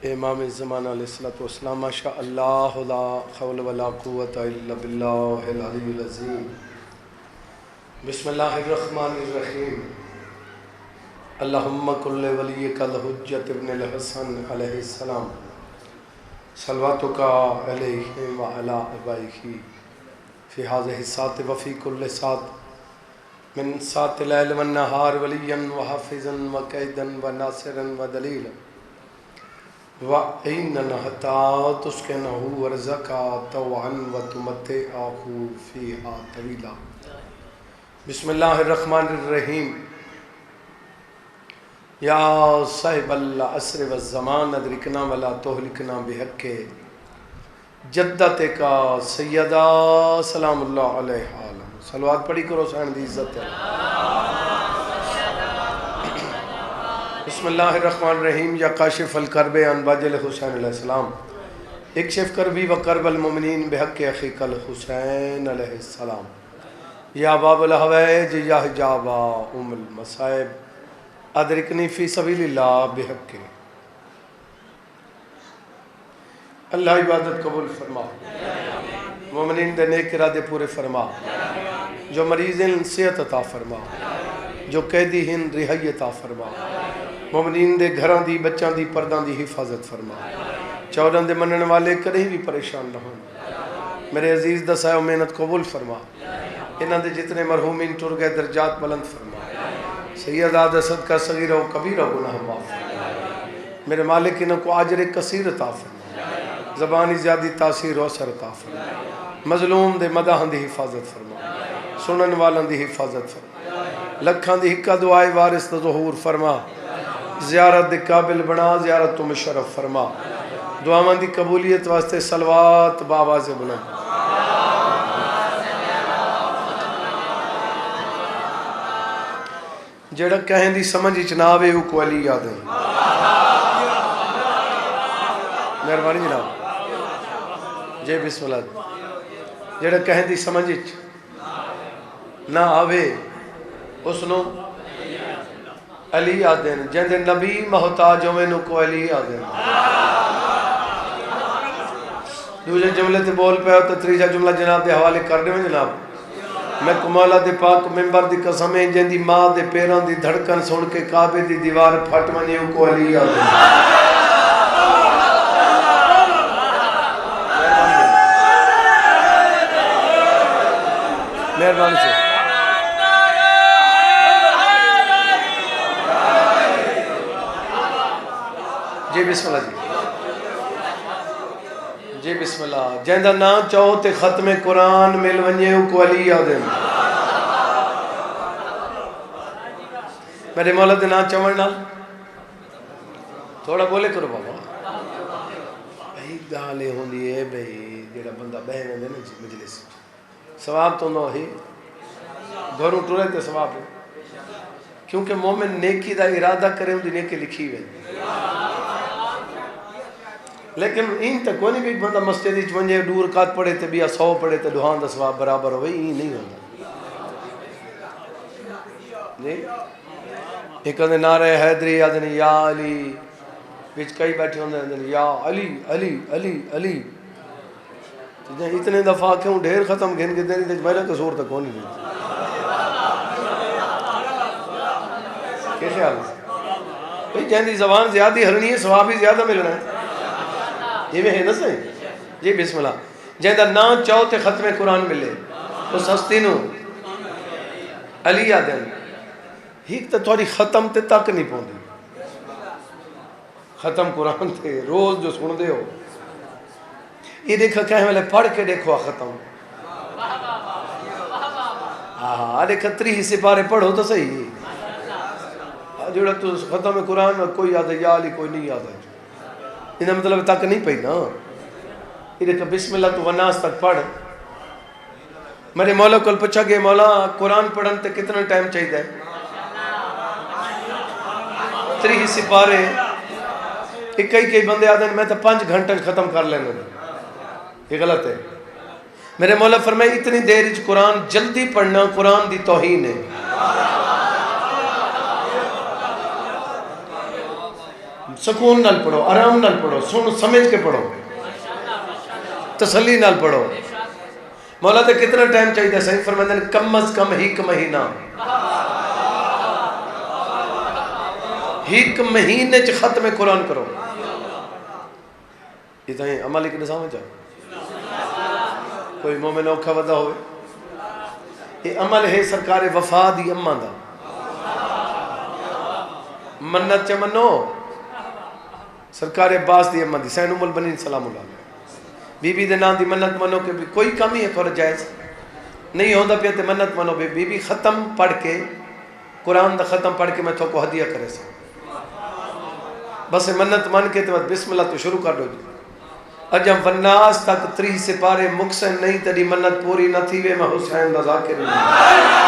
امام زمان علیہ الصلوۃ والسلام ماشاء اللہ لا حول ولا قوت الا باللہ العلی العظیم. بسم اللہ الرحمن الرحیم. اللہم کل ولیک الحجۃ ابن الحسن علیہ السلام صلواتک علیہ وعلی آبائہ فی ہذہ الساعۃ وفی کل ساعۃ من ساعۃ اللیل والنہار ولیا وحافظا وقیدا وناصرا ودلیلا وَإِنَّنَا حَتَّى تُسْكِنَهُ وَرْزَقَ طَوْعًا وَتُمَتِّعَهُ فِيهَا طَوِيلًا. بسم اللہ الرحمن الرحیم. یا صاحب العصر والزمان ادرکنا ولا تہلکنا بحق جدتک سیدہ سلام اللہ علیہ. صلوات پڑھی کرو سین دی عزت ہے. بسم اللہ الرحمن الرحیم. یا کاشف الکرب عن باجل حسین علیہ السلام اکشف کربی و کرب المؤمنین بحق اخیک الحسین علیہ السلام. یا باب الحوائج یا حجاب ام المصائب ادرکنی فی سبیل اللہ بحق. اللہ عبادت قبول فرما, مومنین دے نیک ارادے پورے فرما, جو مریض ہیں صحت عطا فرما, جو قیدی ہیں رہائی عطا فرما, مومنین دے گھراں دی بچاں دی پرداں دی حفاظت فرما, چوداں دے منن والے کدیں بھی پریشان نہ ہون. میرے عزیز دا سایہ و محنت قبول فرما, انہاں دے جتنے مرحومین ٹر گئے درجات بلند فرما, سیدہ دا صدقہ صغیرہ و کبیرہ گناہ معاف فرما. میرے مالک انہاں کو اجر کثیر عطا فرما, زبانی زیادی تاثیر و اثر عطا فرما, مظلوم دے مداحاں دی حفاظت فرما, سنن والاں دی حفاظت فرما, لکھاں دی حقہ دعائے وارث دا ظہور فرما, زیارت دے قابل بنا, زیارت تو مشرف فرما, دعاواں دی قبولیت واسطے صلوات بآواز بلند. جڑا کہیں دی سمجھ اچ نہ آوے او کو علی یاد ہے. مہربانی جناب جے بسم اللہ. جڑا کہیں دی سمجھ اچ نہ آوے اس نو علی آدھن, جن نبی محتاج ہوئے نو کو علی آدھن. دوسرے جملے تے بول پہ ہو تو تیسرا جملہ جناب دے حوالے کر دے میں جناب. میں کمالہ دے پاک ممبر دی قسمیں جن دی ماں دے پیران دی دھڑکن سن کے کعبے دی دیوار پھٹ منی کو علی آدھن. مہربانی سے جی بسم اللہ. جی بسم اللہ. جہندہ نا چاہو تے ختم قرآن مل ونجے کو علی آدھن. میرے مولا دے نا چاہوڑ نال تھوڑا بولے کرو بابا. بھئی گالے ہوں دیئے بھئی جیڑا بندہ بہن ہے نا مجلس ثواب تو نہ ہی گھروں ٹورے تے ثواب ہے, کیونکہ مومن نیکی دا ارادہ کرے ہوں دی نیکی لکھی ہوئے. لیکن این تک کوئی نہیں بھی بندہ مسجد وچ ونجے دو رکعت پڑھے تے بیا 100 پڑھے تے دہان دا ثواب برابر ہوئے, این نہیں ہوتا. جی ایک اندھے نعرہ حیدری آدھنی یا علی, وچ کئی بیٹھے ہوندے آدھنی یا علی علی علی علی. اتنے دفعہ کیوں ڈھیر ختم گھن کے دینی تے میرا قصور تک ہونی نہیں. کیا خیال ہے؟ جہاں دی زبان زیادہ ہلنی ہے ثواب ہی زیادہ ملنا ہے. یہ میں ہے نا صحیح. جی بسم اللہ. جہاں نا چاہو تے ختم قرآن ملے تو سستی نو علی آدھن ہیک تے تھوڑی ختم تے تک نہیں پوندی. ختم قرآن تے روز جو سن دے ہو یہ دیکھا کہیں والے پڑھ کے دیکھو ختم. ہاں دیکھا 3 سپارے پڑھو تو صحیح. جوڑا تو ختم قرآن کوئی یاد ہے یا علی کوئی نہیں یاد ہے, انہا مطلب تک نہیں پہی نا. یہ دیکھا بسم اللہ تو وناس تک پڑھ. میرے مولا کو پچھا گئے مولا قرآن پڑھن تے کتنا ٹائم چاہیے ہے؟ 3 سپارے. ایک کئی بندے آدھے میں تو 5 گھنٹے ختم کر لینا. یہ غلط ہے. میرے مولا فرمائے اتنی دیر اچ قرآن جلدی پڑھنا قرآن دی توہین ہے. سکون نال پڑھو، آرام نال پڑھو، سن سمجھ کے پڑھو، تسلی نال پڑھو۔ مولا تے کتنا ٹائم چاہیے؟ صحیح فرماتے ہیں کم از کم ایک مہینہ، ایک مہینے چ ختم قرآن کرو۔ یہ تو عمل ایک نظام ہے کوئی مومن اوکھا ودا ہوئے، یہ عمل ہے سرکار وفا دی اماں دا۔ منت چ منو سرکار عباس دی اماں دی سین ام البنین سلام اللہ علیہ، بی بی دے نام دی منت منو کہ کوئی کم ہی ہے تھوڑا جائز نہیں ہوندا پیا تے منت منو بی بی ختم پڑھ کے قرآن دا ختم پڑھ کے میں تو کو ہدیہ کرے سا، بس منت من کے تو بسم اللہ تو شروع کر دو جی۔ اجم والناس تک 30 سپارے مقسم نہیں تیری منت پوری نہ تھی وے میں حسین دا ذاکر نہیں۔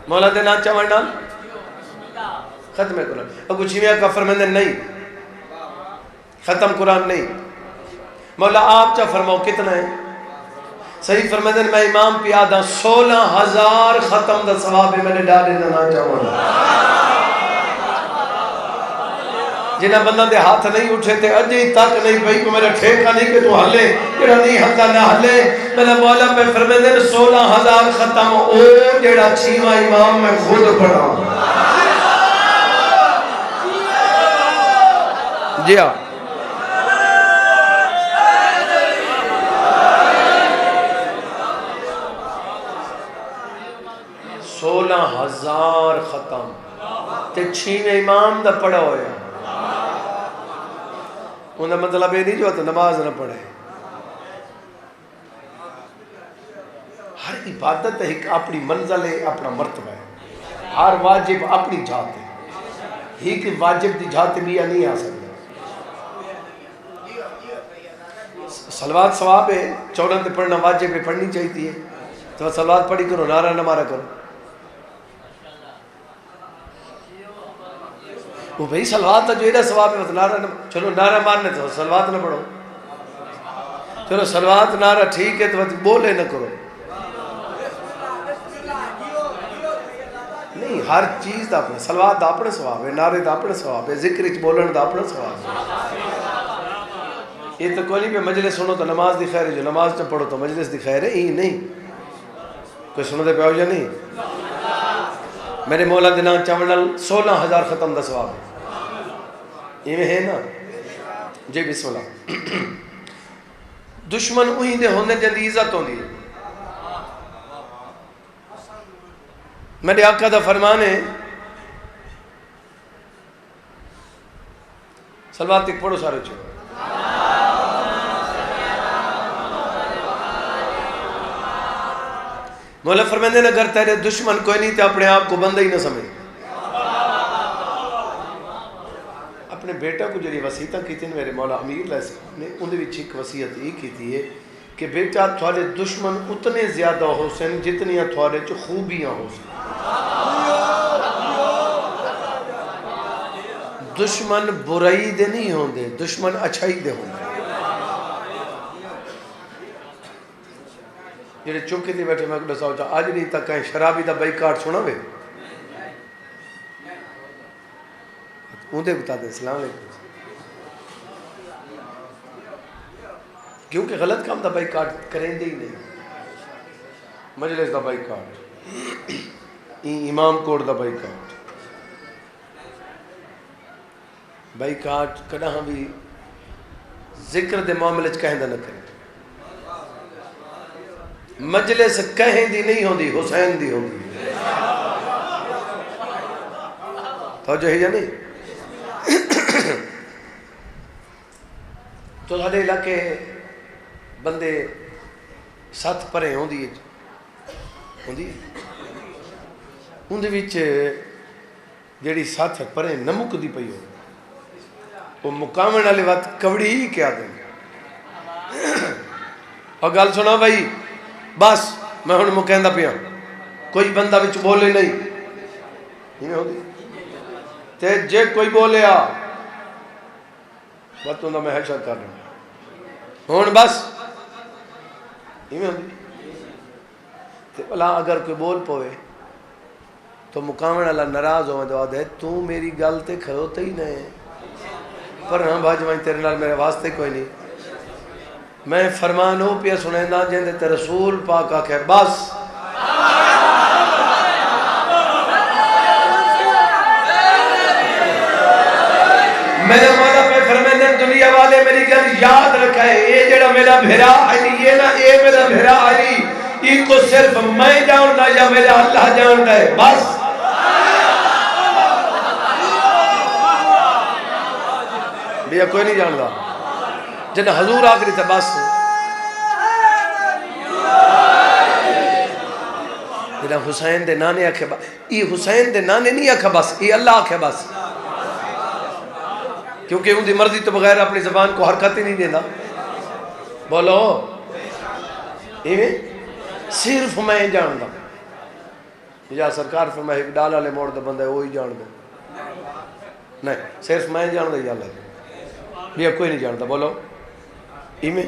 مولا دے نام چاہنا ختم قرآن، اگو چھویاں کا فرماندے نہیں ختم قرآن نہیں، مولا آپ چاہ فرماؤ کتنا ہے؟ صحیح فرماندے میں امام پیادہ 16,000 ختم دا ثواب ہے، میں نے ڈالے دا نام چاہنا۔ جنہ بندہ دے ہاتھ نہیں اٹھے تھے اجی تک نہیں بھائی کو میرا ٹھیکہ نہیں کہ تو ہلے جڑا نہیں ہلتا نہ ہلے، میں نے مولا پہ فرماندے 16,000 ختم او جڑا چھیواں امام میں خود پڑھا۔ جی ہاں 16,000 ختم تے چھیویں امام دا پڑھا ہویا، انہوں نے مطلب یہ نہیں جو تو نماز نہ پڑھے۔ ہر عبادت ایک اپنی منزل ہے، اپنا مرتبہ ہے، ہر واجب اپنی جات ہے، ایک واجب دی جات بھی نہیں آ سکتا۔ صلوات ثواب ہے، 14 تے پڑھنا واجب ہے، پڑھنی چاہیے ہے، تو صلوات پڑھی کرو، نعرہ نہ مارا کرو۔ وہ بھئی صلوات جو ایڈا ثواب ہے، نعرہ نہ چلو نعرہ مارنے تو صلوات نہ پڑھو، چلو صلوات نعرہ ٹھیک ہے تو بولے نہ کرو، نہیں ہر چیز دا اپنا صلوات دا اپنا ثواب ہے، نعرے دا اپنا ثواب ہے، ذکر اچ بولن دا اپنا ثواب ہے۔ یہ تو کوئی نہیں پہ مجلس سنو تو نماز دی خیر ہے، جو نماز نہ پڑھو تو مجلس دی خیر ہے، ہی نہیں کوئی سنو دے پہ ہو یا نہیں۔ میرے مولا دنان چاونل 16,000 ختم دا ثواب ہے، یہ میں ہے نا جی بسم اللہ۔ دشمن اوہی دے ہونے جن عزت ہوں دی، میرے آقا دا فرمان ہے صلوات تک پڑھو سارے چھو۔ مولا فرماندے نے اگر تیرے دشمن کوئی نہیں تو اپنے آپ کو بندہ ہی نہ سمجھ۔ اپنے بیٹا کو جڑی وصیتاں کیتی میرے مولا امیر علیہ السلام نے ان وچ ایک وصیت یہ کیتی ہے کہ بیٹا تھوڑے دشمن اتنے زیادہ ہو سن جتنی تھوڑے چ خوبیاں ہو سن۔ دشمن برائی دے نہیں ہوندے، دشمن اچھائی دے ہوندے۔ جڑے چوکی دے بیٹھے میں دساؤ چاہ آج نہیں تک کہیں شرابی دا بائیکاٹ سنا وے اندے بتا دے السلام علیکم، کیونکہ غلط کام دا بائیکاٹ کریں دے ہی نہیں، مجلس دا بائیکاٹ، امام کوٹ دا بائیکاٹ، بائیکاٹ کڑا ہم بھی ذکر دے معاملے چ کہیں دا نہ کریں، مجلس کہیں دی نہیں ہوندی، حسین دی ہوندی، توجہ ہے یا نہیں؟ تو سارے علاقے بندے ساتھ پرے ہوندی اندے وچ جیڑی ساتھ پرے نمک دی پئی ہو وہ مقامن والے وقت کبڑی ہی کیا دیں اور گل سنا بھائی بس میں ہن مکہندا پیا کوئی بندہ وچ بولے نہیں، یہ ہوندی تے جے کوئی بولیا باتوں دا میں ہیشہ کر رہا ہوں ہون بس ایویں ہوندی تے بھلا اگر کوئی بول پوے تو مقامن اللہ ناراض ہو دعا دے تو میری گل تے کھڑوتے ہی نہیں پر ہاں بھاج میں تیرے نال میرے واسطے کوئی نہیں میں فرمان ہو پیا سنینا جن تے رسول پاک آکھے بس میرے مولا پہ فرمیندے دنیا والے میری گل یاد رکھے یہ جڑا میرا بھیرا علی یہ نا اے میرا بھیرا علی یہ کو صرف میں جانتا یا میرا اللہ جانتا ہے بس بیا کوئی نہیں جانتا جن حضور آخری تھا بس جنہ حسین دے نانے آکھے بس یہ حسین دے نانے نہیں آکھا بس یہ اللہ آکھے بس کیونکہ ان دی مرضی تو بغیر اپنی زبان کو حرکت ہی نہیں دینا بولو صرف میں جانتا یا سرکار فرمائے ایک ڈالا لے موڑ دا بندہ ہے وہی جان دے نہیں صرف میں جانتا یا اللہ بھی کوئی نہیں جانتا بولو ایمیں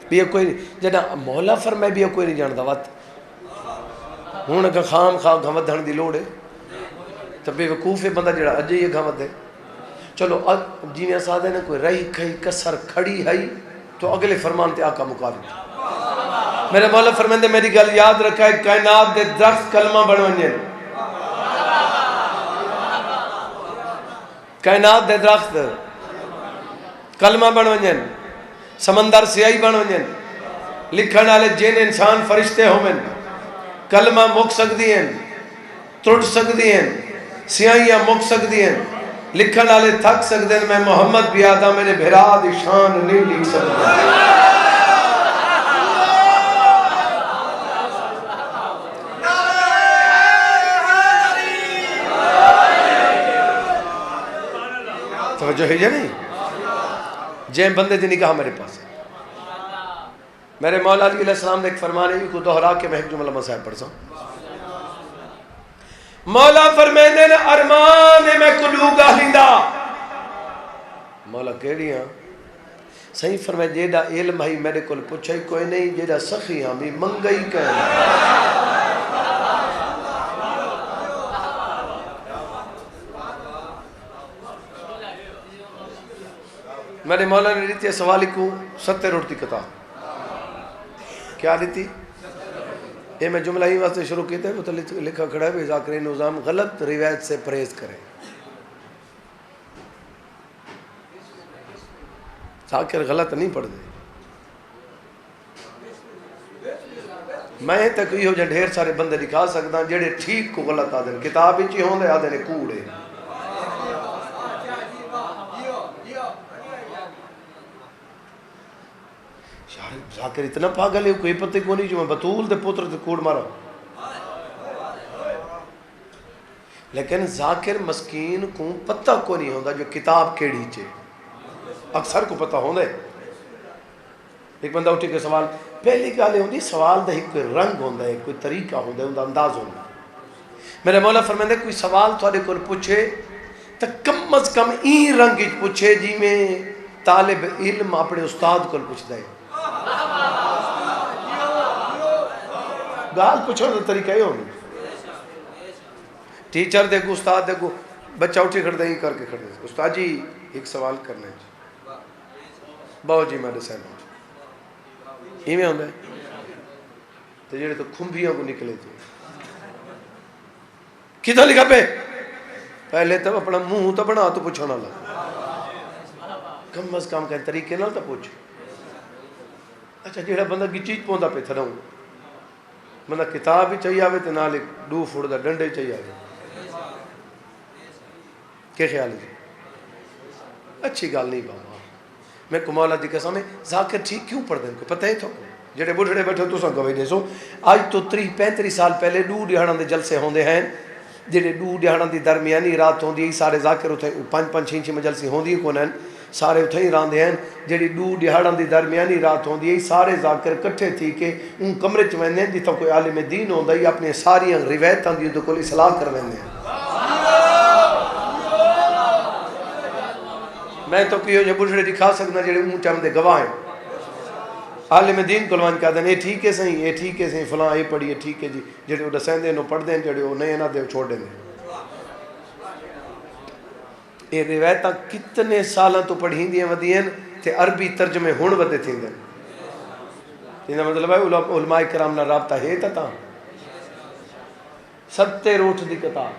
بھی کوئی نہیں جنا مولا فرمائے بھی کوئی نہیں جانتا وقت ہون اگر خام خواہ گھمت دھن دی لوڑ ہے تو بے وقوف ہے بندہ جڑا اجے یہ گھمت ہے چلو جی میں سادھے نے کوئی رہی کھئی کسر کھڑی ہے تو اگلے فرمان تے آقا مقابل میرے مولا فرمائے میری گل یاد رکھا ہے کائنات دے درخت کلمہ بنوانجیں کائنات دے درخت کلمہ بنوانجیں سمندر سیائی بنوانجیں لکھن والے جن انسان فرشتے ہومن کلمہ مک سکتی ہیں ٹوٹ سکتی ہیں سیاہیاں مک سکتی ہیں لکھن والے تھک سکتے ہیں میں محمد بھی آدھا میرے بھرا دی شان نہیں لکھ سکتا توجہ ہے یا نہیں جیم بندے دی نگاہ میرے پاس ہے میرے مولا علیہ السلام نے ایک فرمانے کو دہرا کے میں ایک جملہ مسائب پڑھ سا مولا فرمینے ارمان میں کلوگا ہندہ مولا کہڑی ہاں صحیح فرمائے جیڑا علم ہی میرے کل پوچھائی کوئی نہیں جیڑا سخی ہاں بھی منگئی کہنا میرے مولا نے لیتی ہے سوالی کو 70 روٹی کتاب کیا لیتی یہ میں جملہ ہی واسطے شروع کیتے ہیں وہ تو لکھا کھڑا ہے ذاکرین نظام غلط روایت سے پرہیز کریں ذاکر غلط نہیں پڑھ دے میں تک یہ ہو جا ڈھیر سارے بندے دکھا سکتا جڑے ٹھیک کو غلط آدھے کتاب ہی ہوں دے آدھے کوڑے ذاکر اتنا پاگل ہے کوئی پتہ کو نہیں جو میں بطول دے پوتر دے کوڑ مارا لیکن ذاکر مسکین کو پتہ کو نہیں ہوتا جو کتاب کیڑی چے اکثر کو پتہ ہوندے ایک بندہ اٹھے کے سوال پہلی گالے ہوندی سوال دا ہی کوئی رنگ ہوندہ ہے کوئی طریقہ ہوندہ ہے انداز ہوندہ میرے مولا فرمائے کوئی سوال تھوڑے کو پوچھے تو کم از کم این رنگ پوچھے جی میں طالب علم اپنے استاد کو پوچھ دے گال پوچھو تو طریقہ ہی ہونی ٹیچر دیکھو استاد دیکھو بچہ اٹھے کھڑ دیں کر کے کھڑ دیں استاد جی ایک سوال کرنے باو جی میں ڈسائن ہوں ہی میں ہوندہ ہے تو جیڑے تو کھمبیاں کو نکلے تھے کدھا لکھا پہ پہلے تب اپنا منہ تو بنا تو پوچھونا لگا کم از کم کہیں طریقے نہ تو پوچھ اچھا جیڑا بندہ کی چیز پوندا پہ تھا ہوں بندہ کتاب ہی چاہیے آوے تو نال ایک ڈو پھوڑ دا ڈنڈے چاہیے آوے کیا خیال ہے اچھی گال نہیں بابا میں کو مولا دی قسم ہے ذاکر ٹھیک کیوں پڑھ دیں کو پتہ ہی تھا جڑے بڑھڑے بیٹھے تو سن گوئی دے سو آج تو 30-35 سال پہلے ڈو ڈیہڑان دے جلسے ہوندے ہیں جڑے ڈو ڈیہڑان دی درمیانی رات ہوندی سارے ذاکر اتھے 5-5 مجلسی ہوندی کون ہیں سارے اتھے ہی راندے ہیں جڑی ڈو ڈیہڑان دی درمیانی رات ہوندی سارے ذاکر کٹھے تھی کہ ان کمرے چویندے ہیں جتا کوئی عالم دین ہوندا یا اپنے ساری روایتاں دی تو کوئی اصلاح کرویندے ہیں میں تو کیوں جو بڑھڑے دکھا سکنا جڑے اونچا ہم دے گواہ ہیں عالم دین کلوان کہا دیں اے ٹھیک ہے صحیح اے ٹھیک ہے صحیح فلاں اے پڑھی ہے ٹھیک ہے جی جڑے وہ دسیں دے انہوں پڑھ دیں جڑے وہ نہیں نہ دے چھوڑ دیں اے روایتاں کتنے سالاں تو پڑھیں دیاں ودیاں تے عربی ترجمے ہون ودے تھیں دیں یہ مطلب ہے علماء کرام نہ رابطہ ہے تا ستر اٹھ دی کتاب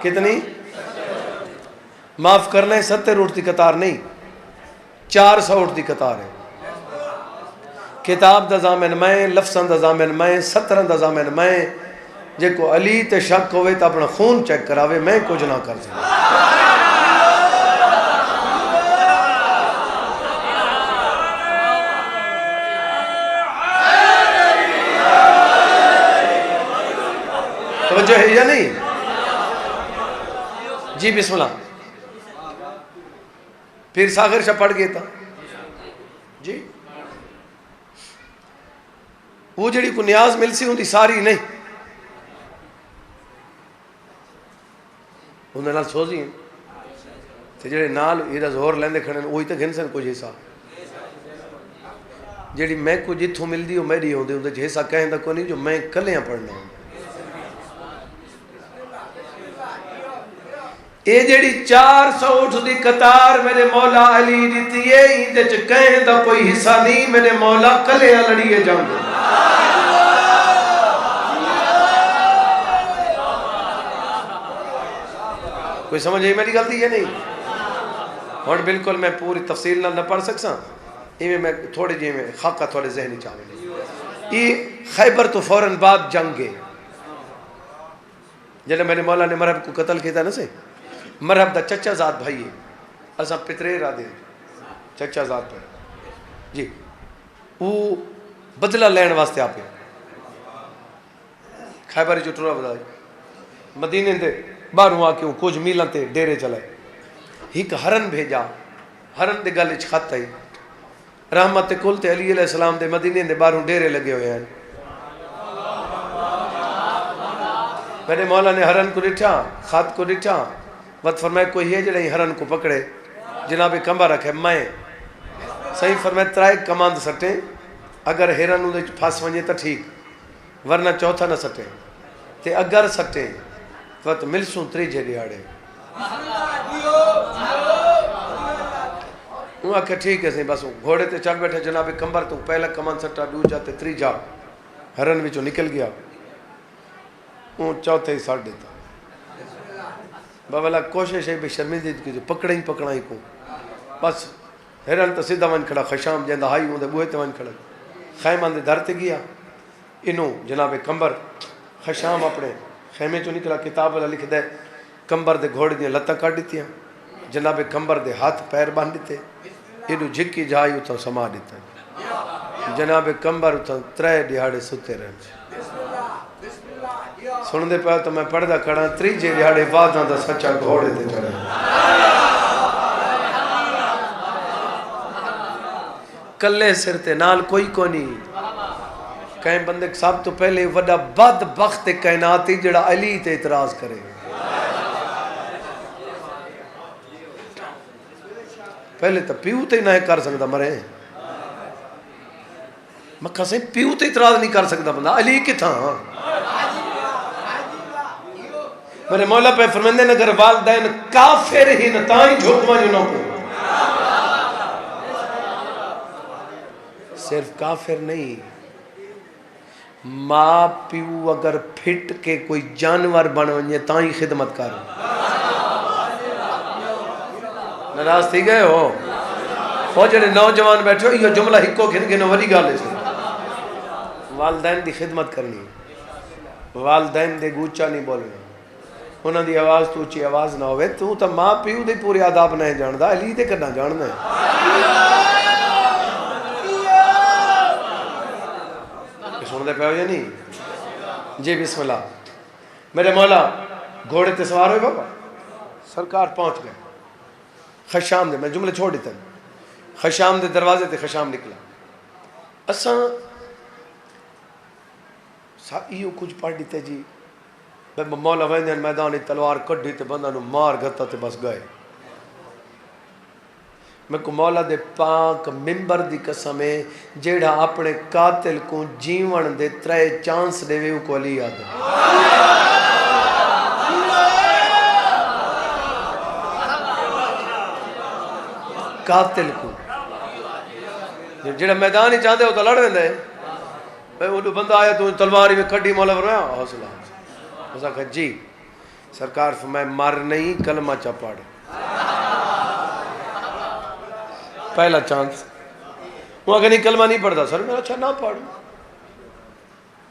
کتنی معاف کرنا ہے 70 اٹھ دی قطار نہیں 400 اٹھ دی قطار ہے کتاب دا زامن میں لفظاں دا زامن میں 17 دا زامن میں جے کو علی تے شک ہوئے تا اپنا خون چیک کراوے میں کچھ نہ کر سکتا توجہ ہے یا نہیں جی بسم اللہ پھر ساغر شاہ پڑھ گئے تھا جی وہ جڑی کو نیاز مل سی ہوں دی ساری نہیں انہیں نال سوزی ہیں تے جڑے نال ایدہ زہور لیندے کھڑے وہی تے گھن سن کچھ حصہ جڑی میں کو جتھوں مل دی وہ میری ہوں دے انہیں حصہ کہیں دا کو نہیں جو میں کلیاں پڑھنا ہوں اے جڑی 400 اٹھ دی قطار میرے مولا علی دیتی ہے اندے چ کہیں دا کوئی حصہ نہیں میرے مولا کلیاں لڑیے جاؤں کوئی سمجھ ہے میری غلطی ہے نہیں اور بالکل میں پوری تفصیل نہ پڑھ سکساں یہ میں تھوڑے جی میں خاکہ تھوڑے ذہنی چاہوں یہ خیبر تو فوراً بعد جنگ ہے جنہیں میرے مولا نے مرحب کو قتل کیا تھا نا سے مرحب دا چچا ذات بھائی ہے اساں پترے را دے چچا ذات پر جی وہ بدلہ لین واسطے آپ خیبر جو ٹورا بدائی مدینے دے باہروں آ کے کچھ میلاں تے ڈیرے چلائے ایک ہرن بھیجا ہرن دے گل وچ خط آئی رحمت کل تے علی علیہ السلام دے مدینے دے باہروں ڈیرے لگے ہوئے ہیں میرے مولا نے ہرن کو ڈٹھا خط کو ڈٹھا وقت فرمائے کوئی ہے جڑے ہرن کو پکڑے جناب کمبا رکھے میں صحیح فرمائے ترائے کماند سٹیں اگر ہرن انہیں پھاس ونجے تا ٹھیک ورنہ چوتھا نہ سٹیں تے اگر سٹیں وقت ملسوں تریجے دیاڑے وہ آکھے ٹھیک ہے بس گھوڑے تے چل بیٹھے جناب کمبر تو پہلا کمان سٹا دو جاتے تریجا ہرن وچوں نکل گیا وہ چوتھے ہی ساڑھ دیتا بابا کوشش ہے بے شرمندگی کی جو پکڑا ہی کو بس ہرن تو سیدھا ون کھڑا خشام جیندہ ہائی ہوں دے بوہے تے ون کھڑا خیمان دے دھرتے گیا انہوں جناب کمبر خشام اپنے خیمے چو نکلا کتاب والا لکھ دے کمبر دے گھوڑے دیا لتہ کاٹ دیتی ہیں جناب کمبر دے ہاتھ پیر باندھ دیتے انہوں جھکی جائی اتھا سما دیتا جناب کمبر اتھا ترے دیہاڑے ستے رہے سن دے پہ تو میں پڑھ دا کھڑا تریجے دیہاڑے وعداں دا سچا گھوڑے دے چڑھے کلے سر تے نال کوئی کو نہیں کہیں بندے سب تو پہلے وڈا بد بخت کائناتی جڑا علی تے اعتراض کرے پہلے تو پیو تے نہ کر سکتا مرے مکہ سے پیو تے اعتراض نہیں کر سکتا بندہ علی کی تھا میرے مولا پہ فرمندے نگر والدین کافر ہی نتائیں جھوکمہ جنوں کو صرف کافر نہیں ماں پیو اگر پھٹ کے کوئی جانور بن ونجے تائیں خدمت کر ناراض تھی گئے ہو وہ جڑے نوجوان بیٹھے ہو یہ جملہ ہکو گھن گھن وری گالے سے والدین دی خدمت کرنی والدین دے گوچا نہیں بولنا انہوں دی آواز تو اچھی آواز نہ ہوئے تو تا ماں پیو دے پوری آداب نہیں جاندہ علی دے کرنا جاندہ ہے سن دے پہ ہو یا نہیں جی بسم اللہ میرے مولا گھوڑے تے سوار ہوئے بابا سرکار پہنچ گئے خشام دے میں جملے چھوڑ دیتا ہوں خشام دے دروازے تے خشام نکلا اساں ایو کچھ پڑھ دیتے جی مولا ویندین میدانی تلوار کڈی تے بندہ نو مار گھتا تے بس گئے میں کو مولا دے پاک ممبر دی قسم ہے جیڑا اپنے قاتل کو جیون دے 3 چانس دے وے کو علی آدھے قاتل کو جیڑا میدان ہی چاہتے ہو تو لڑ ویندے وہ بندہ آیا تو تلوار میں کھڑی مولا فرمایا حوصلہ اس نے کہا جی سرکار فرمائے مر نہیں کلمہ چا پڑھ پہلا چانس وہ اگر نہیں کلمہ نہیں پڑھتا سر میرا اچھا نہ پڑھ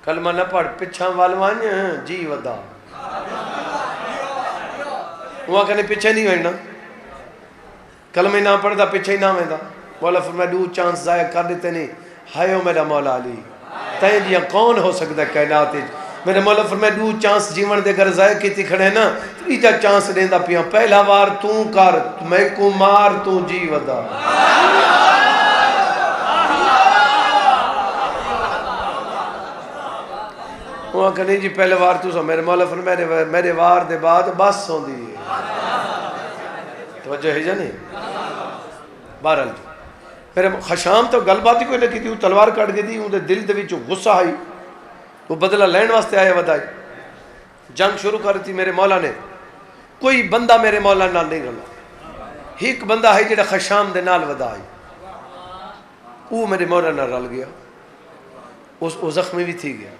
کلمہ نہ پڑھ پچھا والوان جی ودا وہ اگر نہیں پیچھے نہیں ہوئینا کلمہ نہ پڑھتا پیچھے ہی نہ ہوئینا مولا فرمائے 2 چانس ضائع کر دیتے نہیں ہائیو میرا مولا علی تین جیاں کون ہو سکتا ہے کائنات میرے مولا فرمائے 2 چانس جیون دے گر ضائع کیتی کھڑے نا 3 چانس دیندا پیاں پہلا وار تو کر میں کو مار تو جی ودا وہ کہ نہیں جی پہلے وار تو سو میرے مولا فرمائے میرے وار دے بعد بس ہوں دی توجہ ہے جانے بہرحال جی میرے خشام تو گل بات ہی کوئی نہ کی تھی وہ تلوار کٹ گئی تھی انہیں دل دے وچوں غصہ آئی وہ بدلہ لین واسطے آیا ودائی جنگ شروع کر تھی میرے مولا نے کوئی بندہ میرے مولا نال نہیں رلا ایک بندہ ہے جڑا خشام دے نال ودا آئی وہ میرے مولا نال رل گیا وہ زخمی بھی تھی گیا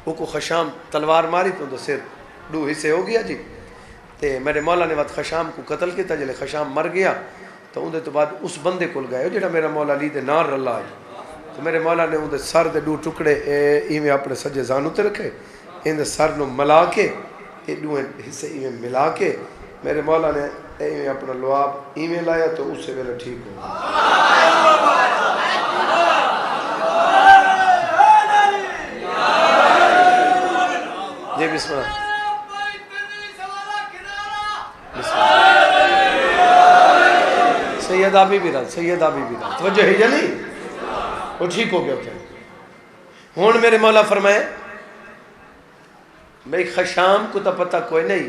وہ کو خشام تلوار ماری تو سر 2 حصے ہو گیا جی تے میرے مولا نے وقت خشام کو قتل کیا جلے خشام مر گیا تو اندھے تو بعد اس بندے کو گئے جڑا میرا مولا علی دے نار رلا آئی تو میرے مولا نے اندھے سر دے 2 ٹکڑے ایویں اپنے سجے زانو تے رکھے اندھے سر نو ملا کے 2 حصے ایویں ملا کے میرے مولا نے ایویں اپنا لواب ایویں لایا تو اس سے ویلے ٹھیک ہو جی بسم اللہ سید آبی بھی رہا توجہ ہے یا نہیں وہ ٹھیک ہو گیا تھا ہون میرے مولا فرمائے بھئی خشام کو تا پتہ کوئی نہیں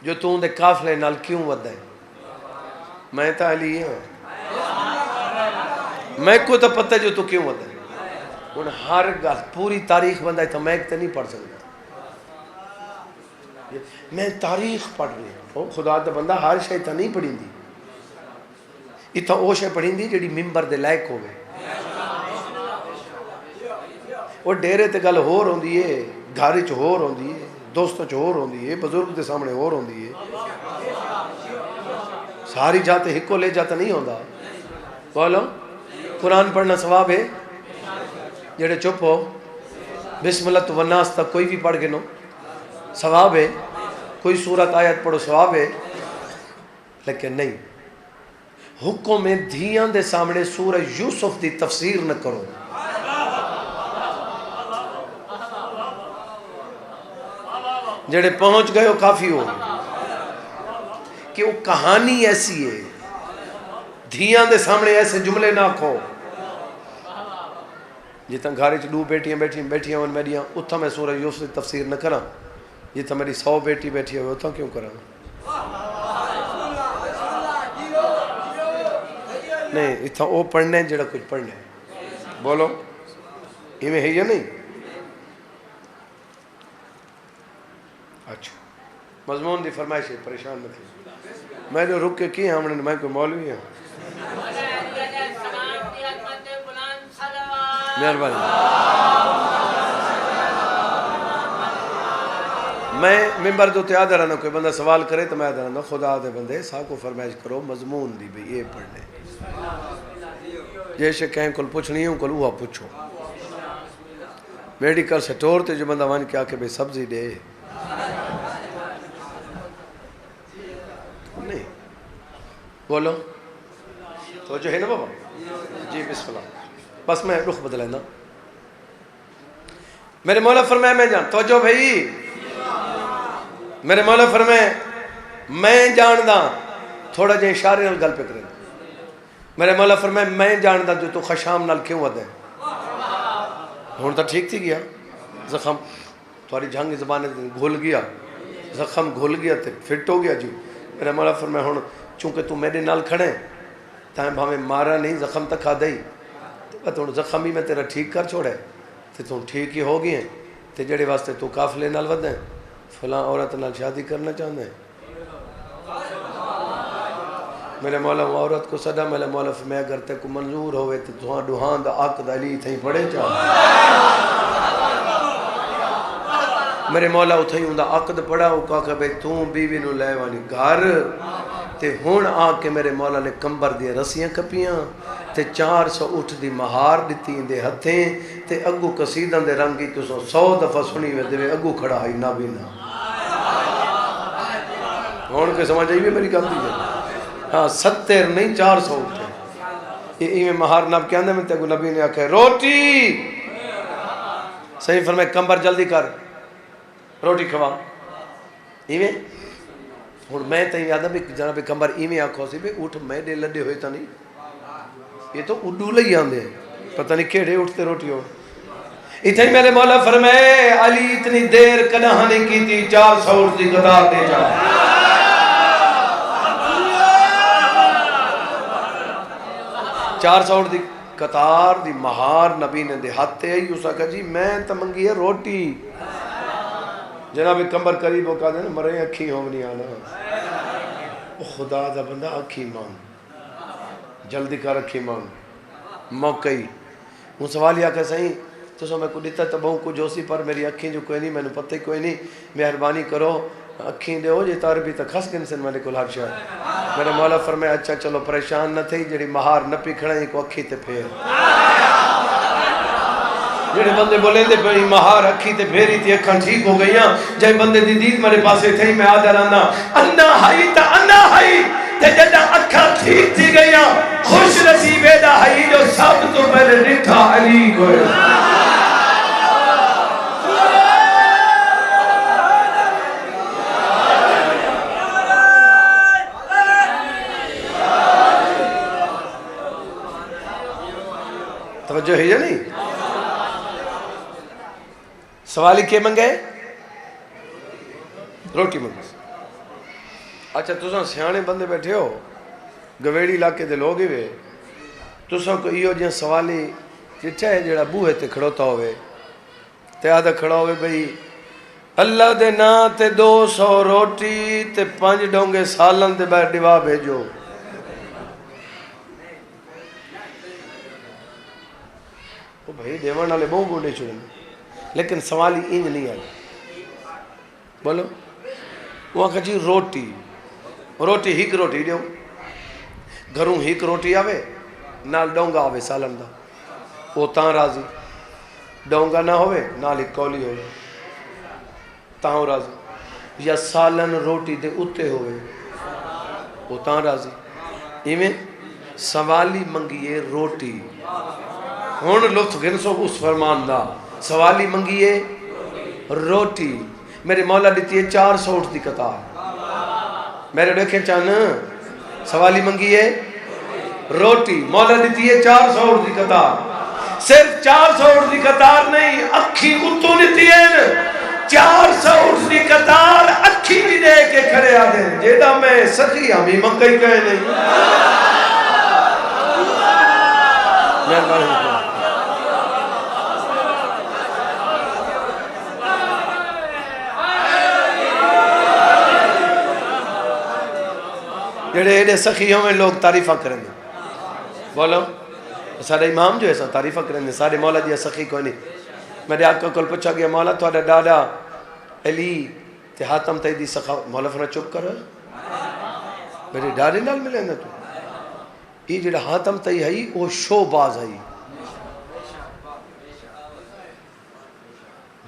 جو تو اندھے کافلے نال کیوں ود ہے میں تا علی ہوں میں کو تا پتہ جو تو کیوں ود ہے ان ہر گل پوری تاریخ بندہ ہے تو میں ایک تے نہیں پڑھ سکتا میں تاریخ پڑھ رہی ہوں خدا دا بندہ ہر شے تا نہیں پڑھی دی اتھا او شے پڑھی دی جڑی ممبر دے لائق ہوئے وہ ڈیرے تے گل ہور ہوندی ہے گھر چ ہور ہوندی ہے دوستوں چ ہور ہوندی ہے بزرگ دے سامنے ہور ہوندی ہے ساری جاتے ہکو لے جاتا نہیں ہوندا بولو قرآن پڑھنا ثواب ہے جڑے چپ ہو بسم اللہ تو والناس تک کوئی بھی پڑھ گنو ثواب ہے کوئی سورت آیت پڑھو ثواب ہے لیکن نہیں حکم میں دھیان دے سامنے سورہ یوسف دی تفسیر نہ کرو جڑے پہنچ گئے ہو کافی ہو کہ وہ کہانی ایسی ہے دھیان دے سامنے ایسے جملے نہ کھو جتنا گھارے چ 2 بیٹیاں ان میریاں اتھا میں سورہ یوسف دی تفسیر نہ کرا جتنا میری 100 بیٹی بیٹھی ہوئے اتھا کیوں کرا نہیں اتھا وہ پڑھنے جڑا کچھ پڑھنے بولو ایویں ہے یا نہیں اچھا مضمون دی فرمائش ہے پریشان نہ تھی میں نے رک کے کی ہم نے میں کوئی مولوی ہوں مہربانی میں ممبر دو تے آدھا رہنا کوئی بندہ سوال کرے تو میں آدھا رہنا خدا دے بندے سا کو فرمائش کرو مضمون دی بھی یہ پڑھنے جیسے کہیں کل پوچھنی ہوں کل وہ پوچھو میڈیکل سٹور تے جو بندہ وان کیا کہ بھئی سبزی دے نہیں بولو تو جو ہے نا بابا جی بسم اللہ بس میں رخ بدلے نا میرے مولا فرمائے میں جان توجہ بھئی میرے مولا فرمائے میں جان دا تھوڑا جے اشارے نال گل پہ کریں میرے مولا فرمائے میں جان دا جو تو خشام نال کیوں ود ہے ہون تا ٹھیک تھی گیا زخم تھوڑی جھنگ زبانے گھول گیا زخم گھول گیا تے فٹ ہو گیا جی میرے مولا فرمائے ہون چونکہ تو میرے نال کھڑے تائیں بھاویں مارا نہیں زخم تک کھا دئی تو زخم ہی میں تیرا ٹھیک کر چھوڑے تو ٹھیک ہی ہو گئی ہیں تے جڑے واسطے تو قافلے نال ودیں فلاں عورت نال شادی کرنا چاہتے ہیں میرے مولا عورت کو صدا میرے مولا فرمایا اگر تے کو منظور ہوئے تو تہاں ڈوہاں دا عقد علی تھیں پڑے چاہ میرے مولا اتھائی ہوں دا عقد پڑا وہ کہا کہ بھئی توں بیوی نو لے وانی گھر تے ہون آ کے میرے مولا نے کمبر دی رسیاں کپیاں تے 400 اٹھ دی مہار دیتی اندے ہتھیں تے اگو قصیدان دے رنگی تو 100 دفعہ سنی ہوئے دے اگو کھڑا ہی نہ بھی نہ ہون کے سمجھ آئی بھی میری کام دی جائے ہاں 70 نہیں 400 اٹھے یہ مہار نب کے اندے میں تے نبی نے آکھے روٹی صحیح فرمائے کمبر جلدی کر روٹی کھوا ایویں اور میں تہیں یاد ہے بھی جناب کمبر ایویں آنکھوں سی بھی اٹھ میں دے لڈے ہوئے تا نہیں یہ تو اڈو لئی آندے پتہ نہیں کیڑے اٹھتے روٹی ہو اتنی میرے مولا فرمائے علی اتنی دیر کداں نہیں کی تھی 400 اٹھ دی قطار دے جا 400 اٹھ دی قطار دی مہار نبی نے دے ہاتھے ہی اسا کہا جی میں تمنگی ہے روٹی جناب کمبر قریب ہو کہا دے نا مرے اکھی ہونی آنا خدا دا بندہ اکھی مانگ جلدی کر اکھی مانگ موقعی ہوں سوال یہ کہ صحیح تو سو میں کو دیتا تبہوں کو جوسی پر میری اکھیں جو کوئی نہیں میں نے پتہ کوئی نہیں مہربانی کرو اکھیں دے ہو جی تار بھی تک خس گن سن میں نے کل حق شاید میرے مولا فرمایا اچھا چلو پریشان نہ تھی جڑی مہار نہ پکھڑیں کو اکھی تے پھیر جڑے بندے بولیں دے پہ مہار اکھی تے پھیری تھی اکھاں ٹھیک ہو گئیاں جائے بندے دی دید میرے پاسے تھے میں آدھا لانا انا ہائی تا انا ہائی تے جڑا اکھاں ٹھیک تھی گئیاں خوش نصیبے دا ہائی جو سب تو پہلے رٹھا علی کوئے توجہ ہے یا نہیں سوالی کیا منگے روٹی منگے اچھا تُساں سیانے بندے بیٹھے ہو گویڑی علاقے دے لوگ ہی وے تُساں کو ایو جہاں سوالی چٹھا ہے جڑا بوہے تے کھڑوتا ہوئے تے آدھا کھڑا ہوئے بھئی اللہ دے نا تے 200 روٹی تے 5 ڈونگے سالن تے بیر ڈیوا بھیجو وہ بھئی دیوان والے بہوں بوڑے چھوڑیں لیکن سوالی انج نہیں آئی بولو وہاں کہا جی روٹی ہیک روٹی دیو گھروں ہیک روٹی آوے نال ڈونگا آوے سالن دا وہ تاں راضی ڈونگا نہ ہوئے نال ایک کولی ہوئے تاں راضی یا سالن روٹی دے اتے ہوئے وہ تاں راضی ایمیں سوالی منگیے روٹی ہون لطف گنسو اس فرمان دا سوالی منگیے روٹی میرے مولا دیتی ہے 400 اٹھ دی قطار میرے دیکھیں چاہنا سوالی منگیے روٹی مولا دیتی ہے 400 اٹھ دی قطار صرف 400 اٹھ دی قطار نہیں اکھی اتو دیتی ہے 400 اٹھ دی قطار اکھی بھی دے کے کھڑے آدھے جیدہ میں سخی ہمیں منگئی کہے نہیں مہربانی جڑے ایڈے سخیوں میں لوگ تعریفہ کریں گے بولو سارے امام جو ہے سا تعریفہ کریں گے سارے مولا جی سخی کوئی نہیں میرے آقا کل پوچھا گیا مولا تو آڈا ڈاڈا علی تے حاتم تیدی سخا مولا فرنا چپ کر میرے ڈاڈے نال ملیں گے تو یہ جڑا حاتم تیدی ہے وہ شو باز ہے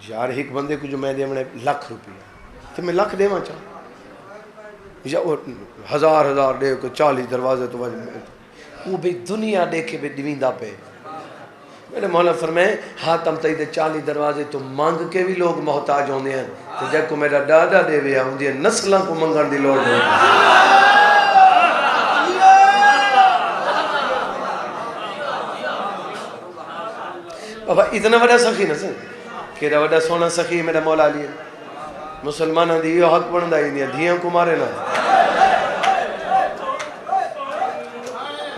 یار ایک بندے کو جو میں دے میں 1,00,000 روپیہ تو میں 1,00,000 دے ماں چاہ یا ہزار دے کو 40 دروازے تو وہ بھی دنیا دیکھے بھی دیویندہ پہ میرے مولا فرمائے حاتم تیدے 40 دروازے تو مانگ کے بھی لوگ محتاج ہوندے ہیں تو جب کو میرا دادا دے ویا ہوندی ہے نسلوں کو منگن دی لوڑ دے بابا اتنا بڑا سخی نہ سن کہ بڑا سونا سخی میرا مولا علی ہے مسلمانہ دی یہ حق بندہ ہی نہیں دھیاں کو مارے نہ